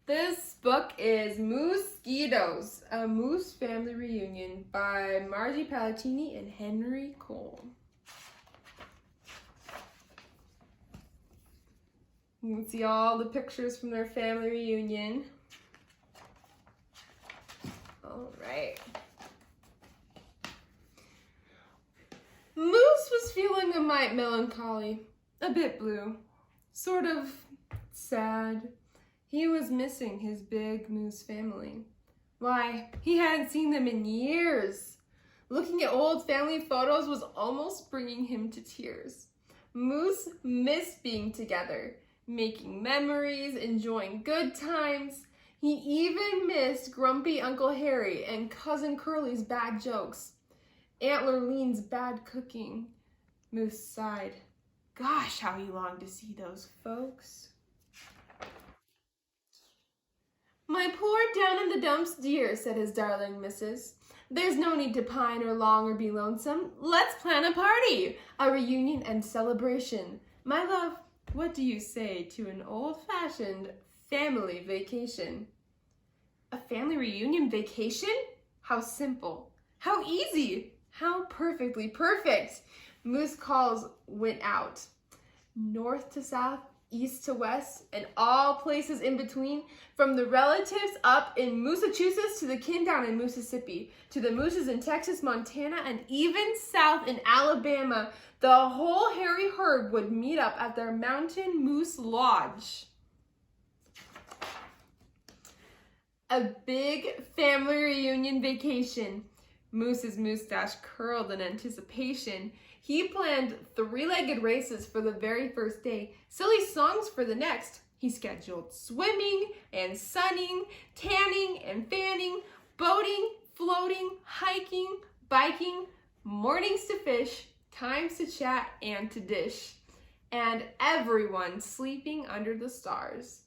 This book is Mooskitos, a Moose Family Reunion by Margie Palatini and Henry Cole. You can see all the pictures from their family reunion. All right. Moose was feeling a mite melancholy, a bit blue, sort of sad. He was missing his big moose family. Why, he hadn't seen them in years. Looking at old family photos was almost bringing him to tears. Moose missed being together, making memories, enjoying good times. He even missed Grumpy Uncle Harry and Cousin Curly's bad jokes, Aunt Lurlene's bad cooking. Moose sighed. Gosh, how he longed to see those folks. My poor down-in-the-dumps dear, said his darling missus. There's no need to pine or long or be lonesome. Let's plan a party, a reunion and celebration. My love, what do you say to an old-fashioned family vacation? A family reunion vacation? How simple, how easy, how perfectly perfect. Moose calls went out. North to south, east to west, and all places in between, from the relatives up in Mooskitos to the kin down in Mississippi, to the mooses in Texas, Montana, and even south in Alabama, the whole hairy herd would meet up at their Mountain Moose Lodge. A big family reunion vacation. Moose's mustache curled in anticipation. He planned three-legged races for the very first day, silly songs for the next. He scheduled swimming and sunning, tanning and fanning, boating, floating, hiking, biking, mornings to fish, times to chat and to dish, and everyone sleeping under the stars.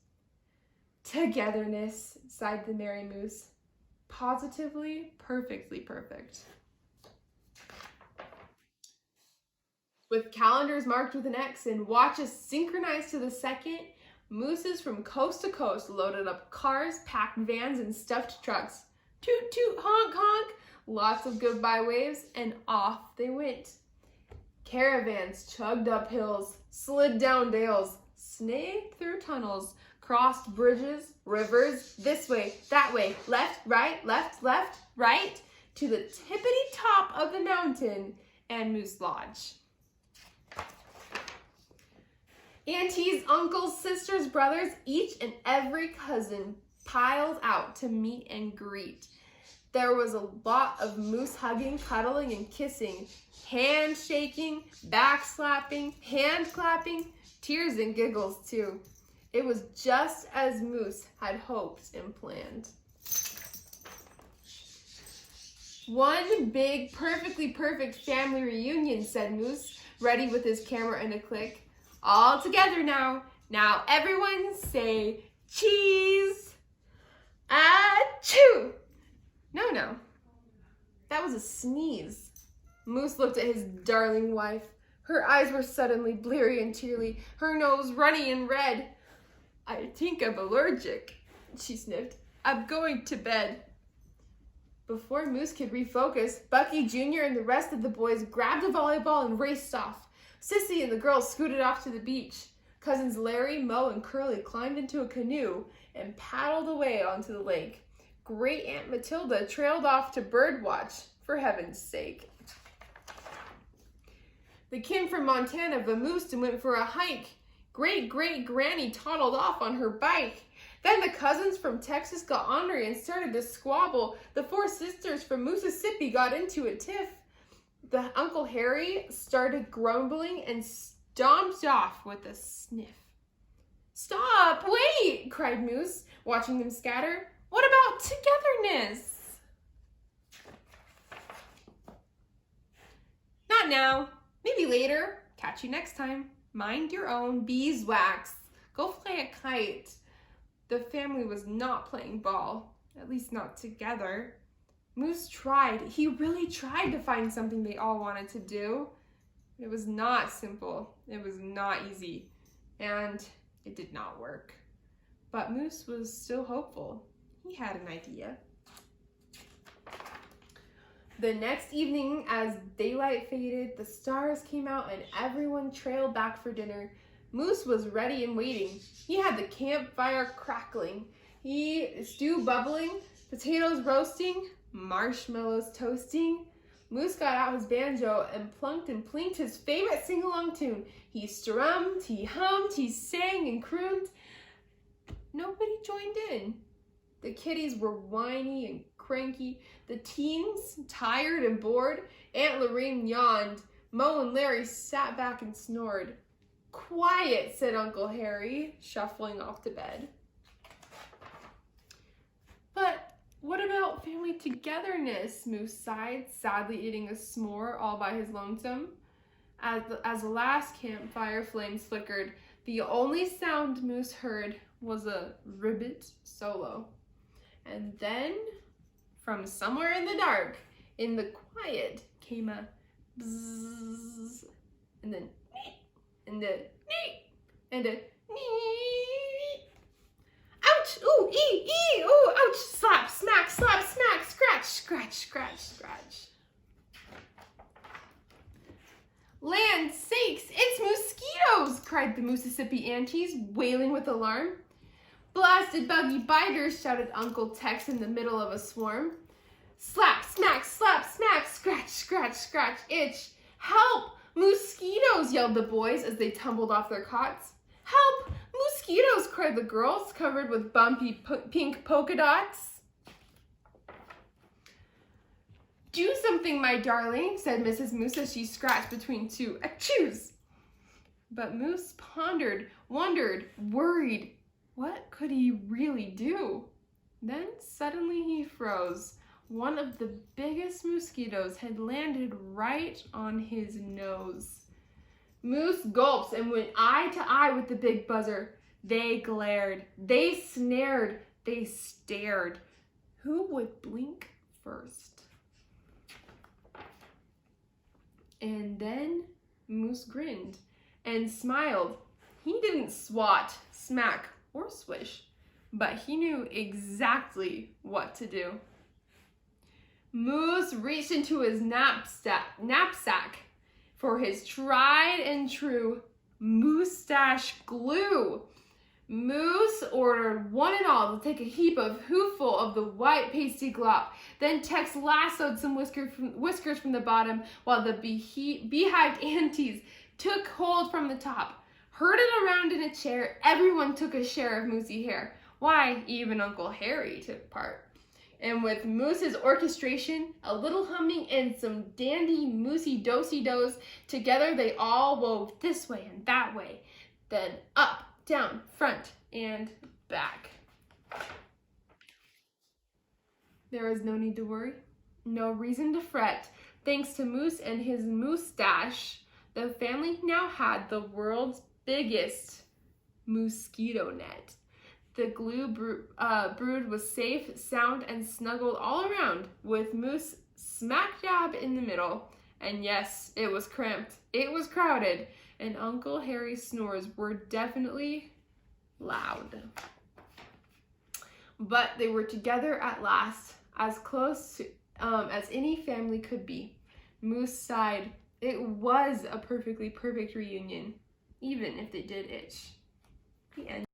Togetherness, sighed the Merry Moose. Positively, perfectly perfect. With calendars marked with an X and watches synchronized to the second, mooses from coast to coast loaded up cars, packed vans, and stuffed trucks. Toot toot, honk honk, lots of goodbye waves, and off they went. Caravans chugged up hills, slid down dales, snaked through tunnels, crossed bridges, rivers, this way, that way, left, right, to the tippity top of the mountain and Moose Lodge. Aunties, uncles, sisters, brothers, each and every cousin piled out to meet and greet. There was a lot of moose hugging, cuddling, and kissing, handshaking, back slapping, hand clapping, tears and giggles too. It was just as Moose had hoped and planned. One big, perfectly perfect family reunion, said Moose, ready with his camera and a click. All together now. Now everyone say cheese. Achoo! No. That was a sneeze. Moose looked at his darling wife. Her eyes were suddenly bleary and teary, her nose runny and red. I think I'm allergic, she sniffed. I'm going to bed. Before Moose could refocus, Bucky Jr. and the rest of the boys grabbed a volleyball and raced off. Sissy and the girls scooted off to the beach. Cousins Larry, Mo, and Curly climbed into a canoe and paddled away onto the lake. Great Aunt Matilda trailed off to birdwatch, for heaven's sake. The kin from Montana vamoosed and went for a hike. Great-great-granny toddled off on her bike. Then the cousins from Texas got ornery and started to squabble. The four sisters from Mississippi got into a tiff. The Uncle Harry started grumbling and stomped off with a sniff. Stop! Wait! Cried Moose, watching them scatter. What about togetherness? Not now. Maybe later. Catch you next time. Mind your own beeswax. Go fly a kite. The family was not playing ball, at least not together. Moose tried. He really tried to find something they all wanted to do. It was not simple. It was not easy. And it did not work. But Moose was still hopeful. He had an idea. The next evening, as daylight faded, the stars came out and everyone trailed back for dinner. Moose was ready and waiting. He had the campfire crackling, stew bubbling, potatoes roasting, marshmallows toasting. Moose got out his banjo and plunked and plinked his favorite sing-along tune. He strummed, he hummed, he sang and crooned. Nobody joined in. The kiddies were whiny and cranky. The teens, tired and bored. Aunt Lorraine yawned. Mo and Larry sat back and snored. Quiet, said Uncle Harry, shuffling off to bed. But what about family togetherness? Moose sighed, sadly eating a s'more all by his lonesome. As the last campfire flames flickered, the only sound Moose heard was a ribbit solo. And then, from somewhere in the dark, in the quiet, came a bzzz, and then and a nee, and a nee. Ouch! Ooh! Ee! Ooh! Ouch! Slap! Smack! Slap! Smack! Scratch! Scratch! Scratch! Scratch! Land sakes! It's mosquitoes! Cried the Mississippi aunties, wailing with alarm. Blasted buggy biters! Shouted Uncle Tex in the middle of a swarm. Slap! Smack! Slap! Smack! Scratch! Scratch! Scratch! Itch! Help! Mosquitoes! Yelled the boys as they tumbled off their cots. Help! Mosquitoes! Cried the girls, covered with bumpy pink polka dots. Do something, my darling, said Mrs. Moose as she scratched between two achooes. But Moose pondered, wondered, worried. What could he really do? Then suddenly he froze. One of the biggest mosquitoes had landed right on his nose. Moose gulped and went eye to eye with the big buzzer. They glared, they snared, they stared. Who would blink first? And then Moose grinned and smiled. He didn't swat, smack, or swish, but he knew exactly what to do. Moose reached into his knapsack for his tried and true moustache glue. Moose ordered one and all to take a heap of hooful of the white pasty glop. Then Tex lassoed some whiskers from the bottom while the beehived aunties took hold from the top. Herded around in a chair, everyone took a share of moosey hair. Why, even Uncle Harry took part. And with Moose's orchestration, a little humming, and some dandy moosey dosey dos, together they all wove this way and that way, then up, down, front, and back. There was no need to worry, no reason to fret. Thanks to Moose and his moustache, the family now had the world's biggest mosquito net. The glue brood was safe, sound, and snuggled all around, with Moose smack dab in the middle. And yes, it was cramped, it was crowded, and Uncle Harry's snores were definitely loud. But they were together at last, as close as any family could be. Moose sighed. It was a perfectly perfect reunion, even if they did itch. The end.